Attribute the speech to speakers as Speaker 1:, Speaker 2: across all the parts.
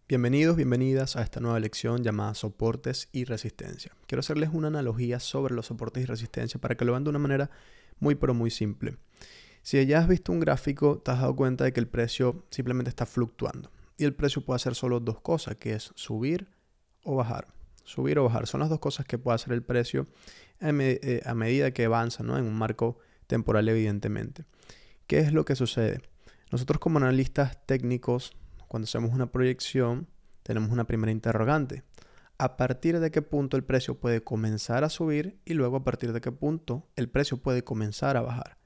Speaker 1: Bienvenidos, bienvenidas a esta nueva lección llamada soportes y resistencia. Quiero hacerles una analogía sobre los soportes y resistencia para que lo vean de una manera muy simple. Si ya has visto un gráfico, te has dado cuenta de que el precio simplemente está fluctuando. Y el precio puede hacer solo dos cosas, que es subir o bajar. Subir o bajar son las dos cosas que puede hacer el precio a medida que avanza, ¿no? En un marco temporal, evidentemente. ¿Qué es lo que sucede? Nosotros como analistas técnicos, cuando hacemos una proyección, tenemos una primera interrogante. ¿A partir de qué punto el precio puede comenzar a subir? Y luego a partir de qué punto el precio puede comenzar a bajar.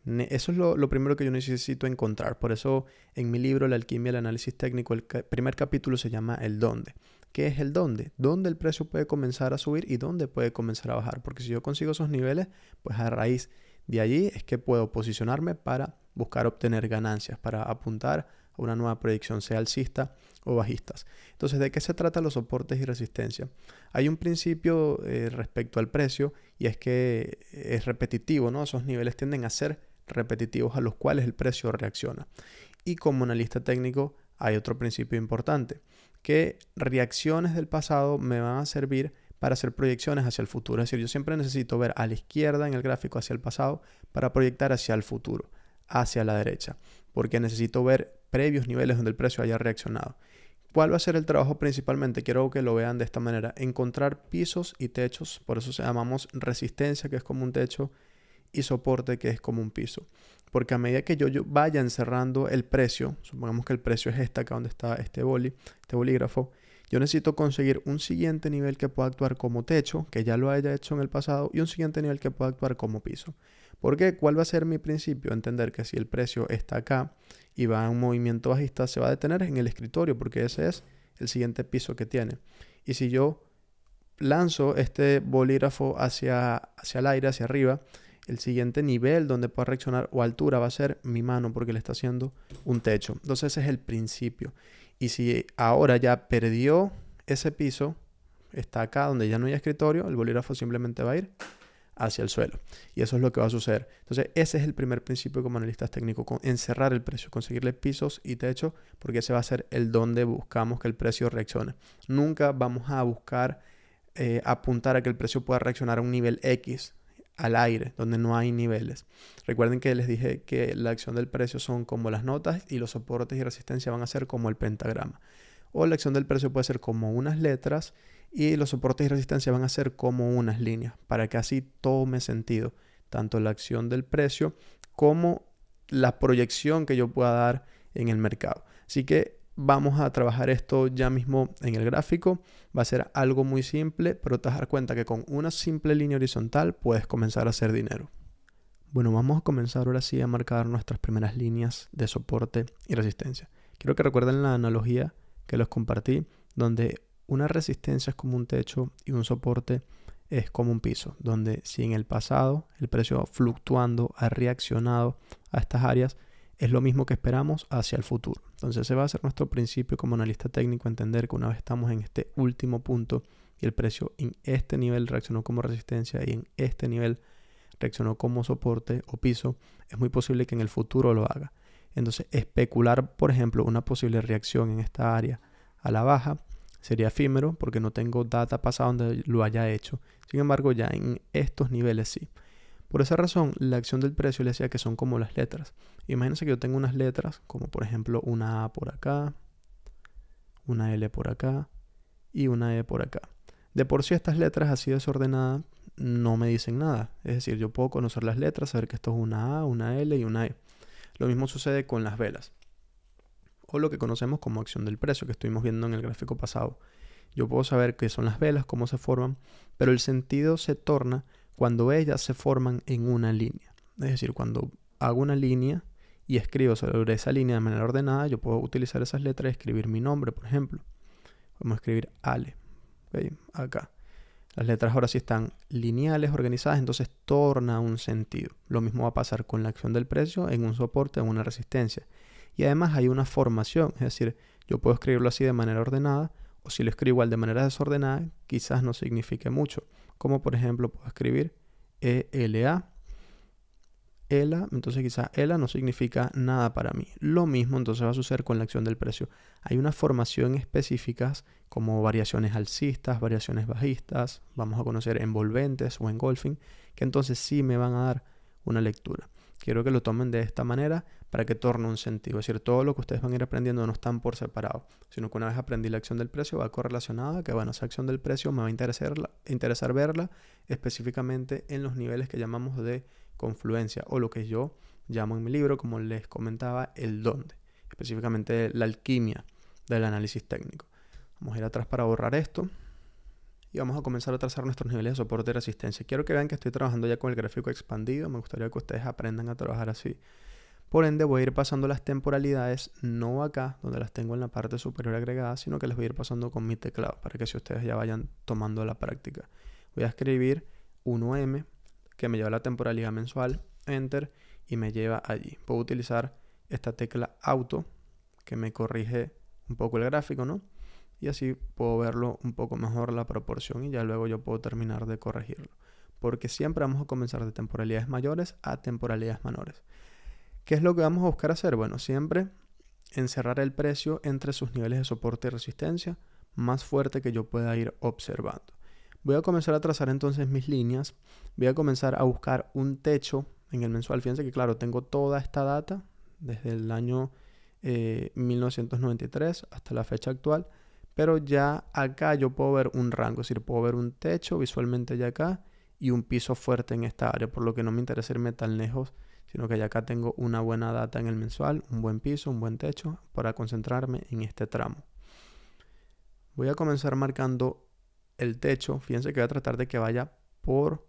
Speaker 1: Eso es lo primero que yo necesito encontrar. Por eso en mi libro La alquimia del análisis técnico, el primer capítulo se llama el dónde. ¿Qué es el dónde? ¿Dónde el precio puede comenzar a subir y dónde puede comenzar a bajar? Porque si yo consigo esos niveles, pues a raíz de allí es que puedo posicionarme para buscar obtener ganancias, para apuntar a una nueva proyección, sea alcista o bajistas. Entonces, ¿de qué se trata los soportes y resistencia? Hay un principio respecto al precio y es que es repetitivo, ¿no? Esos niveles tienden a ser repetitivos a los cuales el precio reacciona. Y como analista técnico hay otro principio importante, que reacciones del pasado me van a servir para hacer proyecciones hacia el futuro. Es decir, yo siempre necesito ver a la izquierda en el gráfico hacia el pasado para proyectar hacia el futuro, hacia la derecha, porque necesito ver previos niveles donde el precio haya reaccionado. ¿Cuál va a ser el trabajo principalmente? Quiero que lo vean de esta manera. Encontrar pisos y techos, por eso se llamamos resistencia, que es como un techo, y soporte, que es como un piso. Porque a medida que yo vaya encerrando el precio, supongamos que el precio es acá donde está este bolígrafo, yo necesito conseguir un siguiente nivel que pueda actuar como techo, que ya lo haya hecho en el pasado, y un siguiente nivel que pueda actuar como piso. ¿Por qué? ¿Cuál va a ser mi principio? Entender que si el precio está acá y va en un movimiento bajista, se va a detener en el escritorio, porque ese es el siguiente piso que tiene. Y si yo lanzo este bolígrafo hacia el aire, hacia arriba, el siguiente nivel donde pueda reaccionar o altura va a ser mi mano, porque le está haciendo un techo. Entonces ese es el principio. Y si ahora ya perdió ese piso, está acá donde ya no hay escritorio, el bolígrafo simplemente va a ir hacia el suelo. Y eso es lo que va a suceder. Entonces ese es el primer principio como analistas técnicos, encerrar el precio, conseguirle pisos y techo, porque ese va a ser el donde buscamos que el precio reaccione. Nunca vamos a buscar apuntar a que el precio pueda reaccionar a un nivel X al aire, donde no hay niveles. Recuerden que les dije que la acción del precio son como las notas y los soportes y resistencia van a ser como el pentagrama. O la acción del precio puede ser como unas letras y los soportes y resistencia van a ser como unas líneas, para que así tome sentido tanto la acción del precio como la proyección que yo pueda dar en el mercado. Así que vamos a trabajar esto ya mismo en el gráfico. Va a ser algo muy simple, pero te vas a dar cuenta que con una simple línea horizontal puedes comenzar a hacer dinero. Bueno, vamos a comenzar ahora sí a marcar nuestras primeras líneas de soporte y resistencia. Quiero que recuerden la analogía que les compartí, donde una resistencia es como un techo y un soporte es como un piso, donde si en el pasado el precio fluctuando ha reaccionado a estas áreas, es lo mismo que esperamos hacia el futuro. Entonces ese va a ser nuestro principio como analista técnico, entender que una vez estamos en este último punto y el precio en este nivel reaccionó como resistencia y en este nivel reaccionó como soporte o piso, es muy posible que en el futuro lo haga. Entonces especular, por ejemplo, una posible reacción en esta área a la baja sería efímero porque no tengo data pasada donde lo haya hecho. Sin embargo, ya en estos niveles sí. Por esa razón, la acción del precio le decía que son como las letras. Imagínense que yo tengo unas letras, como por ejemplo una A por acá, una L por acá y una E por acá. De por sí estas letras así desordenadas no me dicen nada. Es decir, yo puedo conocer las letras, saber que esto es una A, una L y una E. Lo mismo sucede con las velas, o lo que conocemos como acción del precio, que estuvimos viendo en el gráfico pasado. Yo puedo saber qué son las velas, cómo se forman, pero el sentido se torna cuando ellas se forman en una línea. Es decir, cuando hago una línea y escribo sobre esa línea de manera ordenada, yo puedo utilizar esas letras y escribir mi nombre, por ejemplo. Vamos a escribir Ale, ¿okay? Acá. Las letras ahora sí están lineales, organizadas, entonces torna un sentido. Lo mismo va a pasar con la acción del precio en un soporte, en una resistencia. Y además hay una formación, es decir, yo puedo escribirlo así de manera ordenada, o si lo escribo igual de manera desordenada, quizás no signifique mucho. Como por ejemplo puedo escribir ELA ELA, entonces quizás ELA no significa nada para mí. Lo mismo entonces va a suceder con la acción del precio. Hay unas formaciones específicas como variaciones alcistas, variaciones bajistas, vamos a conocer envolventes o engolfing, que entonces sí me van a dar una lectura. Quiero que lo tomen de esta manera para que torne un sentido. Es decir, todo lo que ustedes van a ir aprendiendo no están por separado, sino que una vez aprendí la acción del precio va correlacionada, que bueno, esa acción del precio me va a interesar verla específicamente en los niveles que llamamos de confluencia, o lo que yo llamo en mi libro, como les comentaba, el dónde, específicamente la alquimia del análisis técnico. Vamos a ir atrás para borrar esto y vamos a comenzar a trazar nuestros niveles de soporte y resistencia. Quiero que vean que estoy trabajando ya con el gráfico expandido. Me gustaría que ustedes aprendan a trabajar así. Por ende, voy a ir pasando las temporalidades, no acá, donde las tengo en la parte superior agregada, sino que les voy a ir pasando con mi teclado, para que si ustedes ya vayan tomando la práctica. Voy a escribir 1M, que me lleva la temporalidad mensual, Enter, y me lleva allí. Puedo utilizar esta tecla Auto, que me corrige un poco el gráfico, ¿no? Y así puedo verlo un poco mejor la proporción y ya luego yo puedo terminar de corregirlo. Porque siempre vamos a comenzar de temporalidades mayores a temporalidades menores. ¿Qué es lo que vamos a buscar hacer? Bueno, siempre encerrar el precio entre sus niveles de soporte y resistencia más fuerte que yo pueda ir observando. Voy a comenzar a trazar entonces mis líneas. Voy a comenzar a buscar un techo en el mensual. Fíjense que claro, tengo toda esta data desde el año 1993 hasta la fecha actual. Pero ya acá yo puedo ver un rango, es decir, puedo ver un techo visualmente ya acá y un piso fuerte en esta área, por lo que no me interesa irme tan lejos, sino que ya acá tengo una buena data en el mensual, un buen piso, un buen techo, para concentrarme en este tramo. Voy a comenzar marcando el techo. Fíjense que voy a tratar de que vaya por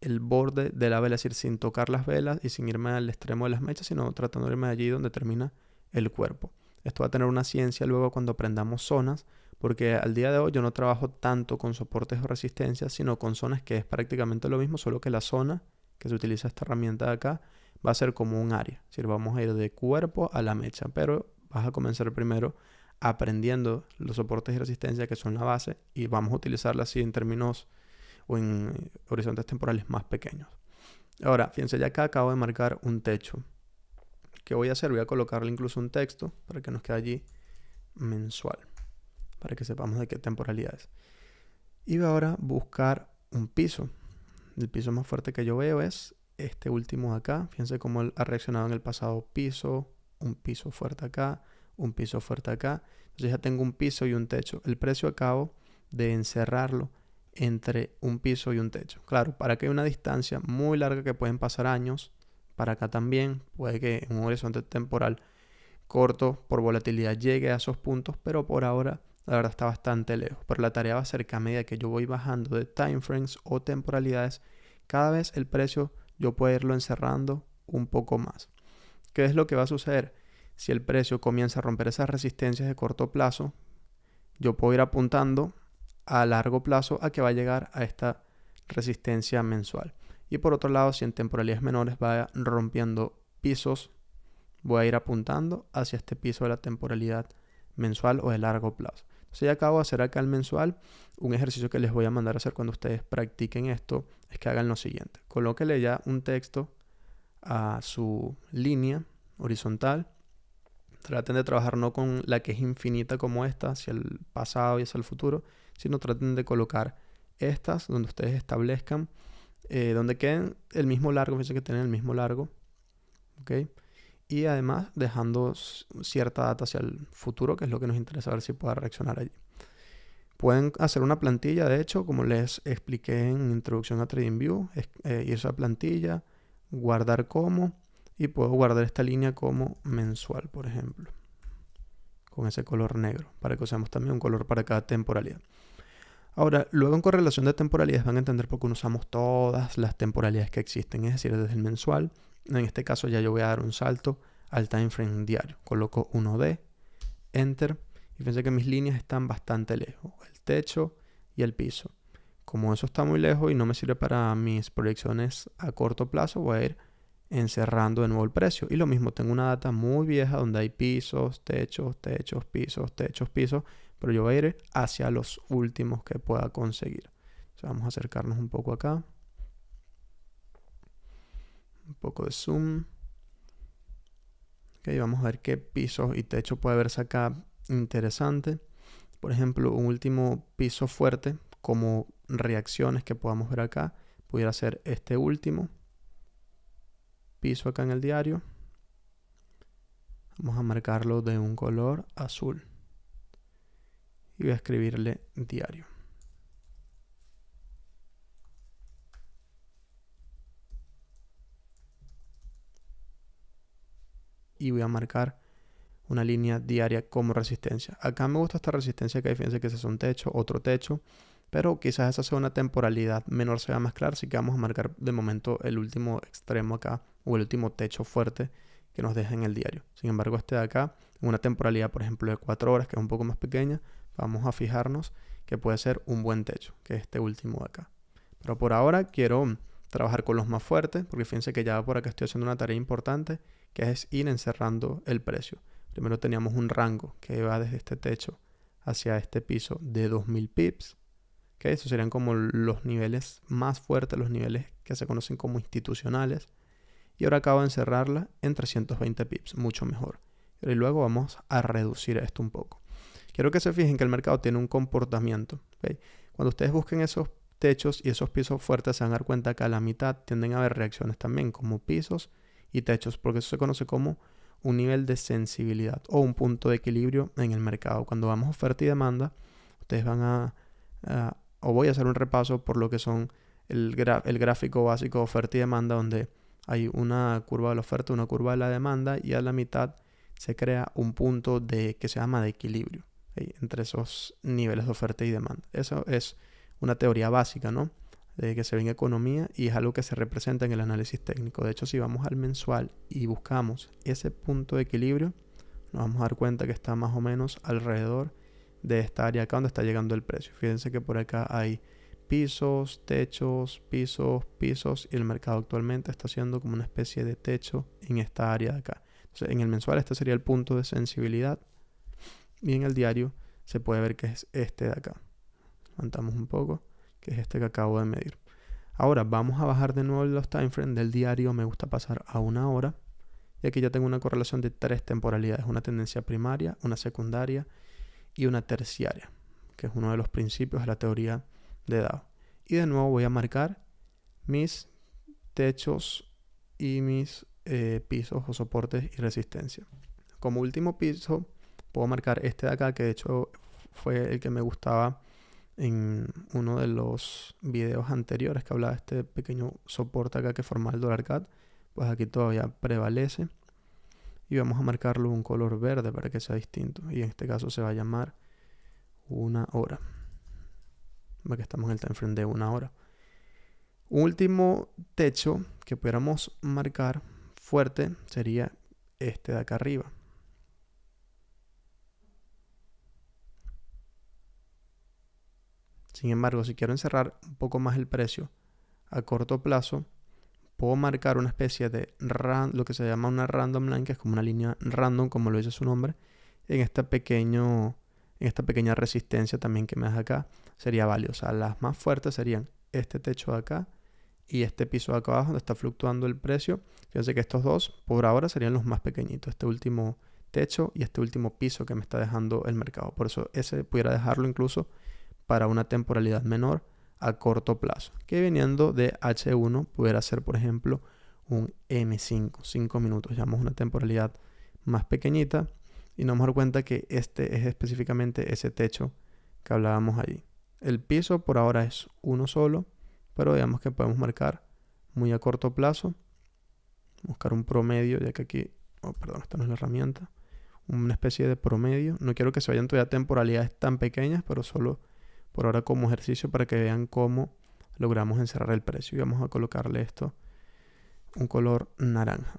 Speaker 1: el borde de la vela, es decir, sin tocar las velas y sin irme al extremo de las mechas, sino tratando de irme allí donde termina el cuerpo. Esto va a tener una ciencia luego cuando aprendamos zonas, porque al día de hoy yo no trabajo tanto con soportes o resistencias, sino con zonas, que es prácticamente lo mismo, solo que la zona que se utiliza esta herramienta de acá va a ser como un área. Es decir, vamos a ir de cuerpo a la mecha, pero vas a comenzar primero aprendiendo los soportes y resistencias, que son la base, y vamos a utilizarla así en términos o en horizontes temporales más pequeños. Ahora, fíjense, ya acá acabo de marcar un techo. ¿Qué voy a hacer? Voy a colocarle incluso un texto para que nos quede allí mensual, para que sepamos de qué temporalidad es. Y voy ahora a buscar un piso. El piso más fuerte que yo veo es este último de acá. Fíjense cómo él ha reaccionado en el pasado. Piso, un piso fuerte acá, un piso fuerte acá. Entonces ya tengo un piso y un techo. El precio acabo de encerrarlo entre un piso y un techo. Claro, para que hay una distancia muy larga que pueden pasar años. Para acá también puede que en un horizonte temporal corto por volatilidad llegue a esos puntos, pero por ahora la verdad está bastante lejos. Pero la tarea va a ser que a medida que yo voy bajando de timeframes o temporalidades, cada vez el precio yo puedo irlo encerrando un poco más. ¿Qué es lo que va a suceder? Si el precio comienza a romper esas resistencias de corto plazo, yo puedo ir apuntando a largo plazo a que va a llegar a esta resistencia mensual. Y por otro lado, si en temporalidades menores va rompiendo pisos, voy a ir apuntando hacia este piso de la temporalidad mensual o de largo plazo. Entonces ya acabo de hacer acá el mensual. Un ejercicio que les voy a mandar a hacer cuando ustedes practiquen esto es que hagan lo siguiente. Colóquenle ya un texto a su línea horizontal. Traten de trabajar no con la que es infinita como esta, hacia el pasado y hacia el futuro, sino traten de colocar estas donde ustedes establezcan donde queden el mismo largo, fíjense que tienen el mismo largo, ¿ok? Y además dejando cierta data hacia el futuro, que es lo que nos interesa ver si pueda reaccionar allí. Pueden hacer una plantilla, de hecho, como les expliqué en Introducción a TradingView, irse a plantilla, guardar como, y puedo guardar esta línea como mensual, por ejemplo, con ese color negro, para que usemos también un color para cada temporalidad. Ahora, luego en correlación de temporalidades van a entender por qué usamos todas las temporalidades que existen, es decir, desde el mensual. En este caso ya yo voy a dar un salto al time frame diario. Coloco 1D, Enter, y fíjense que mis líneas están bastante lejos, el techo y el piso. Como eso está muy lejos y no me sirve para mis proyecciones a corto plazo, voy a ir encerrando de nuevo el precio. Y lo mismo, tengo una data muy vieja donde hay pisos, techos, techos, pisos, techos, pisos, pero yo voy a ir hacia los últimos que pueda conseguir. Entonces vamos a acercarnos un poco acá. poco de zoom. Ok, vamos a ver qué pisos y techo puede verse acá interesante. Por ejemplo, un último piso fuerte como reacciones que podamos ver acá. Pudiera ser este último piso acá en el diario. Vamos a marcarlo de un color azul. Y voy a escribirle diario. Y voy a marcar una línea diaria como resistencia. Acá me gusta esta resistencia que hay, fíjense que ese es un techo, otro techo, pero quizás esa sea una temporalidad menor, se va más claro, así que vamos a marcar de momento el último extremo acá, o el último techo fuerte que nos deja en el diario. Sin embargo, este de acá, en una temporalidad, por ejemplo, de 4 horas, que es un poco más pequeña, vamos a fijarnos que puede ser un buen techo, que es este último de acá. Pero por ahora quiero trabajar con los más fuertes, porque fíjense que ya por acá estoy haciendo una tarea importante, que es ir encerrando el precio. Primero teníamos un rango que va desde este techo hacia este piso de 2000 pips. ¿Okay? Estos serían como los niveles más fuertes, los niveles que se conocen como institucionales. Y ahora acabo de encerrarla en 320 pips, mucho mejor. Y luego vamos a reducir esto un poco. Quiero que se fijen que el mercado tiene un comportamiento. ¿Okay? Cuando ustedes busquen esos techos y esos pisos fuertes, se van a dar cuenta que a la mitad tienden a haber reacciones también, como pisos y techos, porque eso se conoce como un nivel de sensibilidad o un punto de equilibrio en el mercado. Cuando vamos a oferta y demanda, ustedes van o voy a hacer un repaso por lo que son el gráfico básico de oferta y demanda, donde hay una curva de la oferta, una curva de la demanda, y a la mitad se crea un punto que se llama de equilibrio, ¿okay? Entre esos niveles de oferta y demanda. Eso es una teoría básica, ¿no? De que se ve en economía y es algo que se representa en el análisis técnico. De hecho, si vamos al mensual y buscamos ese punto de equilibrio, nos vamos a dar cuenta que está más o menos alrededor de esta área acá donde está llegando el precio. Fíjense que por acá hay pisos, techos, pisos, pisos, y el mercado actualmente está haciendo como una especie de techo en esta área de acá. Entonces, en el mensual este sería el punto de sensibilidad y en el diario se puede ver que es este de acá. Levantamos un poco, que es este que acabo de medir. Ahora vamos a bajar de nuevo los timeframes del diario. Me gusta pasar a 1 hora. Y aquí ya tengo una correlación de 3 temporalidades. Una tendencia primaria, una secundaria y una terciaria, que es uno de los principios de la teoría de Dow. Y de nuevo voy a marcar mis techos y mis pisos o soportes y resistencia. Como último piso puedo marcar este de acá, que de hecho fue el que me gustaba en uno de los videos anteriores, que hablaba de este pequeño soporte acá que forma el dólar CAD. Pues aquí todavía prevalece y vamos a marcarlo un color verde para que sea distinto, y en este caso se va a llamar 1 hora, porque estamos en el time frame de 1 hora. Un último techo que pudiéramos marcar fuerte sería este de acá arriba. Sin embargo, si quiero encerrar un poco más el precio a corto plazo, puedo marcar una especie de lo que se llama una random line, que es como una línea random, como lo dice su nombre, en esta pequeña resistencia también que me deja acá. Sería válido. O sea, las más fuertes serían este techo de acá y este piso de acá abajo donde está fluctuando el precio. Fíjense que estos dos por ahora serían los más pequeñitos, este último techo y este último piso que me está dejando el mercado. Por eso ese pudiera dejarlo incluso para una temporalidad menor a corto plazo, que viniendo de H1 pudiera ser, por ejemplo, un M5, 5 minutos. Llamamos una temporalidad más pequeñita y nos vamos a dar cuenta que este es específicamente ese techo que hablábamos allí. El piso por ahora es uno solo, pero digamos que podemos marcar muy a corto plazo, buscar un promedio, ya que aquí, esta no es la herramienta, una especie de promedio. No quiero que se vayan todavía temporalidades tan pequeñas, pero solo por ahora como ejercicio para que vean cómo logramos encerrar el precio. Y vamos a colocarle esto un color naranja.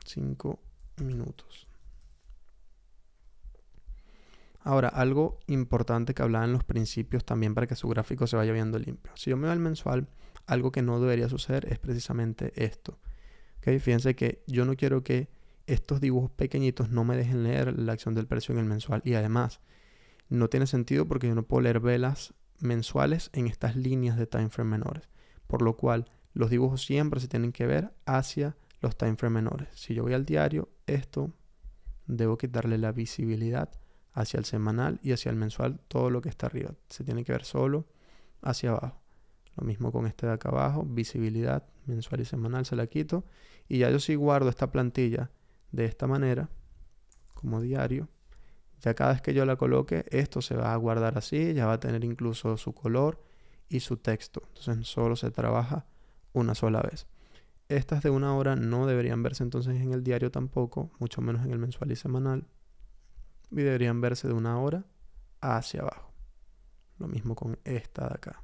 Speaker 1: 5 minutos. Ahora, algo importante que hablaba en los principios también para que su gráfico se vaya viendo limpio. Si yo me voy al mensual, algo que no debería suceder es precisamente esto. ¿Okay? Fíjense que yo no quiero que estos dibujos pequeñitos no me dejen leer la acción del precio en el mensual. Y además, no tiene sentido porque yo no puedo leer velas mensuales en estas líneas de time frame menores. Por lo cual, Los dibujos siempre se tienen que ver hacia los time frame menores. Si yo voy al diario, esto debo quitarle la visibilidad hacia el semanal y hacia el mensual. Todo lo que está arriba se tiene que ver solo hacia abajo. Lo mismo con este de acá abajo, visibilidad mensual y semanal se la quito. Y ya yo si guardo esta plantilla de esta manera, como diario, ya cada vez que yo la coloque, esto se va a guardar así, ya va a tener incluso su color y su texto. Entonces solo se trabaja una sola vez. Estas de 1 hora no deberían verse entonces en el diario tampoco, mucho menos en el mensual y semanal. Y deberían verse de 1 hora hacia abajo. Lo mismo con esta de acá.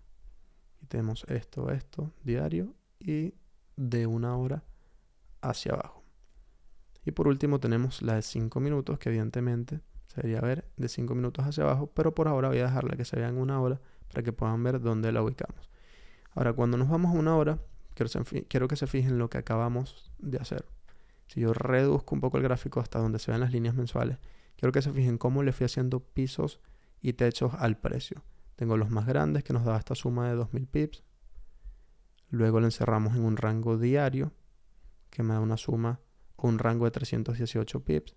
Speaker 1: Y tenemos esto, diario y de 1 hora hacia abajo. Y por último tenemos la de 5 minutos, que evidentemente se debería ver de 5 minutos hacia abajo, pero por ahora voy a dejarla que se vea en 1 hora para que puedan ver dónde la ubicamos. Ahora, cuando nos vamos a 1 hora, quiero que se fijen lo que acabamos de hacer. Si yo reduzco un poco el gráfico hasta donde se ven las líneas mensuales, quiero que se fijen cómo le fui haciendo pisos y techos al precio. Tengo los más grandes, que nos da esta suma de 2000 pips. Luego lo encerramos en un rango diario, que me da una suma o un rango de 318 pips.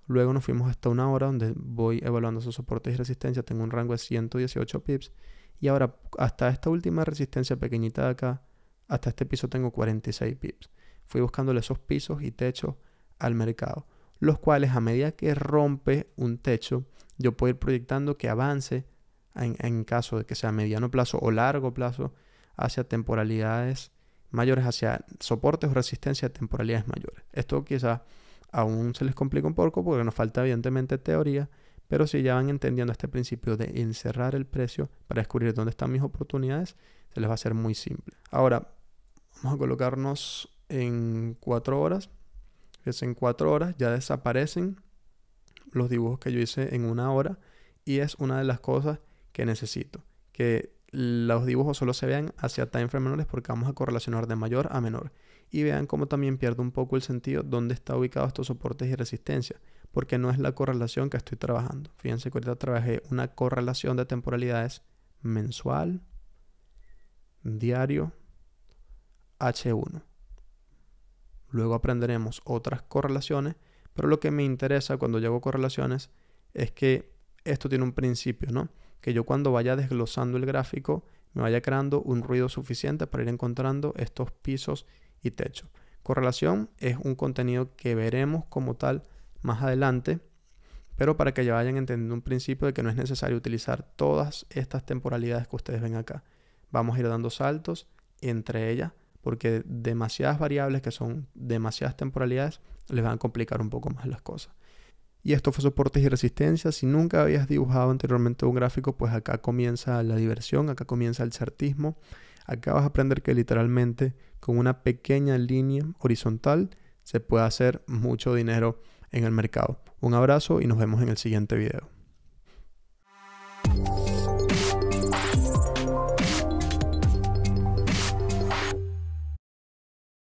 Speaker 1: Luego nos fuimos hasta 1 hora, donde voy evaluando sus soportes y resistencia. Tengo un rango de 118 pips. Y ahora, hasta esta última resistencia pequeñita de acá, hasta este piso tengo 46 pips. Fui buscándole esos pisos y techos al mercado, los cuales a medida que rompe un techo, yo puedo ir proyectando que avance en caso de que sea a mediano plazo o largo plazo hacia temporalidades mayores, hacia soportes o resistencia a temporalidades mayores. Esto quizás aún se les complica un poco porque nos falta evidentemente teoría, pero si ya van entendiendo este principio de encerrar el precio para descubrir dónde están mis oportunidades, se les va a hacer muy simple. Ahora, vamos a colocarnos en 4 horas. En 4 horas ya desaparecen los dibujos que yo hice en 1 hora y es una de las cosas que necesito, que los dibujos solo se vean hacia time frame menores porque vamos a correlacionar de mayor a menor. Y vean cómo también pierde un poco el sentido dónde está ubicado estos soportes y resistencia, porque no es la correlación que estoy trabajando. Fíjense que ahorita trabajé una correlación de temporalidades mensual, diario, H1. Luego aprenderemos otras correlaciones, pero lo que me interesa cuando yo hago correlaciones es que esto tiene un principio, ¿no? Que yo cuando vaya desglosando el gráfico me vaya creando un ruido suficiente para ir encontrando estos pisos y techos. Correlación es un contenido que veremos como tal más adelante, pero para que ya vayan entendiendo un principio de que no es necesario utilizar todas estas temporalidades que ustedes ven acá. Vamos a ir dando saltos entre ellas porque demasiadas variables que son demasiadas temporalidades les van a complicar un poco más las cosas. Y esto fue soportes y resistencias. Si nunca habías dibujado anteriormente un gráfico, pues acá comienza la diversión, acá comienza el certismo. Acá vas a aprender que literalmente con una pequeña línea horizontal se puede hacer mucho dinero en el mercado. Un abrazo y nos vemos en el siguiente video.